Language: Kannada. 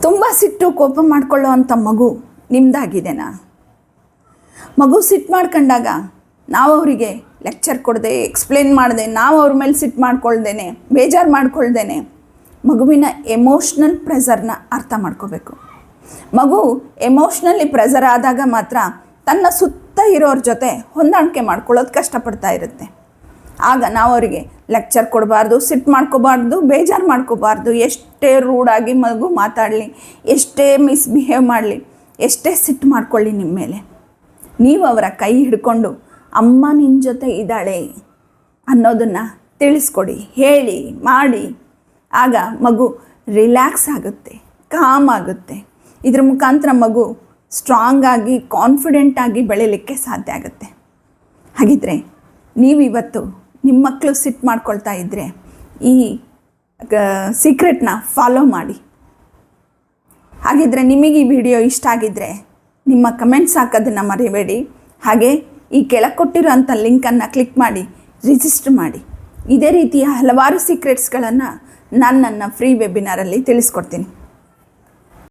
ತುಂಬ ಸಿಟ್ಟು ಕೋಪ ಮಾಡ್ಕೊಳ್ಳೋ ಅಂಥ ಮಗು ನಿಮ್ಮದಾಗಿದೆನಾ? ಮಗು ಸಿಟ್ಟು ಮಾಡ್ಕೊಂಡಾಗ ನಾವು ಅವರಿಗೆ ಲೆಕ್ಚರ್ ಕೊಡದೆ, ಎಕ್ಸ್ಪ್ಲೇನ್ ಮಾಡದೆ, ನಾವು ಅವ್ರ ಮೇಲೆ ಸಿಟ್ಟು ಮಾಡ್ಕೊಳ್ದೇನೆ, ಬೇಜಾರು ಮಾಡ್ಕೊಳ್ದೇನೆ ಮಗುವಿನ ಎಮೋಷ್ನಲ್ ಪ್ರೆಷರ್ನ ಅರ್ಥ ಮಾಡ್ಕೋಬೇಕು. ಮಗು ಎಮೋಷ್ನಲಿ ಪ್ರೆಷರ್ ಆದಾಗ ಮಾತ್ರ ತನ್ನ ಸುತ್ತ ಇರೋರ ಜೊತೆ ಹೊಂದಾಣಿಕೆ ಮಾಡ್ಕೊಳ್ಳೋದು ಕಷ್ಟಪಡ್ತಾ ಇರುತ್ತೆ. ಆಗ ನಾವು ಅವರಿಗೆ ಲೆಕ್ಚರ್ ಕೊಡಬಾರ್ದು, ಸಿಟ್ಟು ಮಾಡ್ಕೋಬಾರ್ದು, ಬೇಜಾರು ಮಾಡ್ಕೋಬಾರ್ದು. ಎಷ್ಟೇ ರೂಡಾಗಿ ಮಗು ಮಾತಾಡಲಿ, ಎಷ್ಟೇ ಮಿಸ್ಬಿಹೇವ್ ಮಾಡಲಿ, ಎಷ್ಟೇ ಸಿಟ್ಟು ಮಾಡ್ಕೊಳ್ಳಿ ನಿಮ್ಮ ಮೇಲೆ, ನೀವು ಅವರ ಕೈ ಹಿಡ್ಕೊಂಡು ಅಮ್ಮ ನಿನ್ನ ಜೊತೆ ಇದ್ದಾಳೆ ಅನ್ನೋದನ್ನು ತಿಳಿಸ್ಕೊಡಿ, ಹೇಳಿ, ಮಾಡಿ. ಆಗ ಮಗು ರಿಲ್ಯಾಕ್ಸ್ ಆಗುತ್ತೆ, ಕಾಮ್ ಆಗುತ್ತೆ. ಇದ್ರ ಮುಖಾಂತರ ಮಗು ಸ್ಟ್ರಾಂಗಾಗಿ, ಕಾನ್ಫಿಡೆಂಟಾಗಿ ಬೆಳೀಲಿಕ್ಕೆ ಸಾಧ್ಯ ಆಗುತ್ತೆ. ಹಾಗಿದ್ರೆ ನೀವಿವತ್ತು ನಿಮ್ಮ ಮಕ್ಕಳು ಸಿಟ್ಟು ಮಾಡ್ಕೊಳ್ತಾ ಇದ್ದರೆ ಈ ಸೀಕ್ರೆಟ್ನ ಫಾಲೋ ಮಾಡಿ. ಹಾಗಿದ್ರೆ ನಿಮಗೆ ಈ ವಿಡಿಯೋ ಇಷ್ಟ ಆಗಿದ್ದರೆ ನಿಮ್ಮ ಕಮೆಂಟ್ಸ್ ಹಾಕೋದನ್ನು ಮರಿಬೇಡಿ. ಹಾಗೆ ಈ ಕೆಳಗೆ ಕೊಟ್ಟಿರೋಂಥ ಲಿಂಕನ್ನು ಕ್ಲಿಕ್ ಮಾಡಿ ರಿಜಿಸ್ಟರ್ ಮಾಡಿ. ಇದೇ ರೀತಿಯ ಹಲವಾರು ಸೀಕ್ರೆಟ್ಸ್ಗಳನ್ನು ನಾನು ನನ್ನ ಫ್ರೀ ವೆಬಿನಾರಲ್ಲಿ ತಿಳಿಸ್ಕೊಡ್ತೀನಿ.